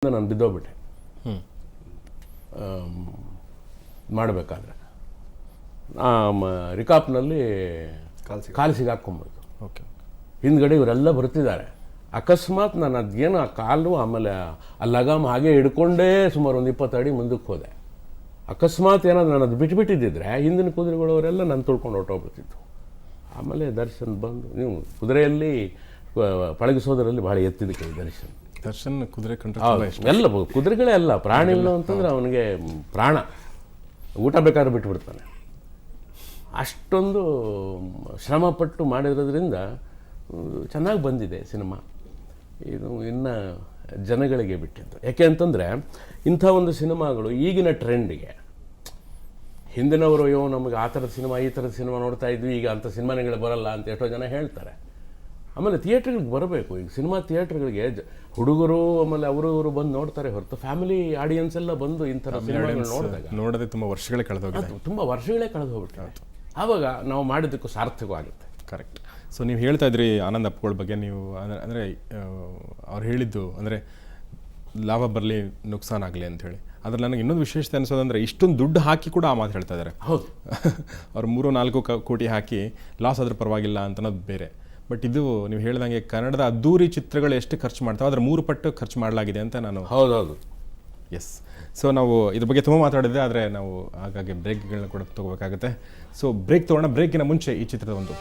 ನಾನು ಬಿದ್ದೋಗ್ಬಿಟ್ಟೆ ಹ್ಞೂ ಮಾಡಬೇಕಾದ್ರೆ ರಿಕಾಪ್ನಲ್ಲಿ ಕಾಲು ಸಿಗಾಕೊಂಬಿಡ್ತು. ಓಕೆ. ಹಿಂದ್ಗಡೆ ಇವರೆಲ್ಲ ಬರ್ತಿದ್ದಾರೆ. ಅಕಸ್ಮಾತ್ ನಾನು ಅದೇನು ಆ ಕಾಲು ಆಮೇಲೆ ಆ ಲಗಾಮ್ ಹಾಗೆ ಹಿಡ್ಕೊಂಡೇ ಸುಮಾರು ಒಂದು 20 ಅಡಿ ಮುಂದಕ್ಕೆ ಹೋದೆ. ಅಕಸ್ಮಾತ್ ಏನಾದ್ರು ನಾನು ಅದು ಬಿಟ್ಬಿಟ್ಟಿದ್ದಿದ್ರೆ ಹಿಂದಿನ ಕುದುರೆಗಳವರೆಲ್ಲ ನಾನು ತುಳ್ಕೊಂಡು ಹೊರಟೋಗ್ಬಿಡ್ತಿತ್ತು. ಆಮೇಲೆ ದರ್ಶನ್ ಬಂದು, ನೀವು ಕುದುರೆಯಲ್ಲಿ ಪಳಗಿಸೋದರಲ್ಲಿ ಭಾಳ ಎತ್ತಿದ ಕೈ ದರ್ಶನ್ ಕುದುರೆ ಕಂಡ್ರೆ ಎಲ್ಲ ಕುದುರೆಗಳೇ ಅಲ್ಲ, ಪ್ರಾಣಿಗಳು ಅಂತಂದ್ರೆ ಅವನಿಗೆ ಪ್ರಾಣ. ಊಟ ಬೇಕಾದ್ರೆ ಬಿಟ್ಬಿಡ್ತಾನೆ. ಅಷ್ಟೊಂದು ಶ್ರಮಪಟ್ಟು ಮಾಡಿರೋದ್ರಿಂದ ಚೆನ್ನಾಗಿ ಬಂದಿದೆ ಸಿನಿಮಾ. ಇದು ಇನ್ನು ಜನಗಳಿಗೆ ಬಿಟ್ಟಿದ್ದು. ಯಾಕೆ ಅಂತಂದರೆ ಇಂಥ ಒಂದು ಸಿನಿಮಾಗಳು ಈಗಿನ ಟ್ರೆಂಡಿಗೆ, ಹಿಂದಿನವರು ಅಯ್ಯೋ ನಮಗೆ ಆ ಥರದ ಸಿನಿಮಾ ಈ ಥರದ ಸಿನಿಮಾ ನೋಡ್ತಾ ಇದ್ವಿ, ಈಗ ಅಂಥ ಸಿನಿಮಾಗಳು ಬರಲ್ಲ ಅಂತ ಎಷ್ಟೋ ಜನ ಹೇಳ್ತಾರೆ. ಆಮೇಲೆ ಥಿಯೇಟ್ರಿಗೆ ಬರಬೇಕು. ಈಗ ಸಿನಿಮಾ ಥಿಯೇಟ್ರ್ಗಳಿಗೆ ಹುಡುಗರು ಆಮೇಲೆ ಅವರು ಇವರು ಬಂದು ನೋಡ್ತಾರೆ ಹೊರತು ಫ್ಯಾಮಿಲಿ ಆಡಿಯನ್ಸ್ ಎಲ್ಲ ಬಂದು ಇಂಥರ ಸಿನಿಮಾಗಳು ನೋಡೋದೇ ತುಂಬ ವರ್ಷಗಳೇ ಕಳೆದೋಗಿದೆ. ತುಂಬ ವರ್ಷಗಳೇ ಕಳೆದು ಹೋಗ್ಬಿಟ್ಟು ಆವಾಗ ನಾವು ಮಾಡಿದ್ದಕ್ಕೂ ಸಾರ್ಥಕವಾಗುತ್ತೆ. ಕರೆಕ್ಟ್. ಸೊ ನೀವು ಹೇಳ್ತಾ ಇದ್ರಿ ಆನಂದ್ ಅಪ್ಪಗಳ ಬಗ್ಗೆ. ನೀವು ಅಂದರೆ ಅವ್ರು ಹೇಳಿದ್ದು ಅಂದರೆ ಲಾಭ ಬರಲಿ ನುಕ್ಸಾನ್ ಆಗಲಿ ಅಂಥೇಳಿ. ಅದ್ರಲ್ಲಿ ನನಗೆ ಇನ್ನೊಂದು ವಿಶೇಷತೆ ಅನಿಸೋದಂದರೆ ಇಷ್ಟೊಂದು ದುಡ್ಡು ಹಾಕಿ ಕೂಡ ಆ ಮಾತು ಹೇಳ್ತಾ ಇದ್ದಾರೆ. ಹೌದು, ಅವ್ರು 3-4 ಕೋಟಿ ಹಾಕಿ ಲಾಸ್ ಆದರೂ ಪರವಾಗಿಲ್ಲ ಅಂತನೋದು ಬೇರೆ. ಬಟ್ ಇದು ನೀವು ಹೇಳ್ದಂಗೆ ಕನ್ನಡದ ಅದ್ದೂರಿ ಚಿತ್ರಗಳು ಎಷ್ಟು ಖರ್ಚು ಮಾಡ್ತಾವೆ ಅದರ 3 ಪಟ್ಟು ಖರ್ಚು ಮಾಡಲಾಗಿದೆ ಅಂತ ನಾನು. ಹೌದೌದು, ಎಸ್. ಸೊ ನಾವು ಇದ್ರ ಬಗ್ಗೆ ತುಂಬ ಮಾತಾಡಿದ್ದೆ, ಆದರೆ ನಾವು ಹಾಗಾಗಿ ಬ್ರೇಕ್ಗಳನ್ನ ಕೂಡ ತೊಗೋಬೇಕಾಗುತ್ತೆ. ಸೊ ಬ್ರೇಕ್ ತೊಗೊಳ್ಳೋಣ. ಬ್ರೇಕಿನ ಮುಂಚೆ ಈ ಚಿತ್ರದ ಒಂದು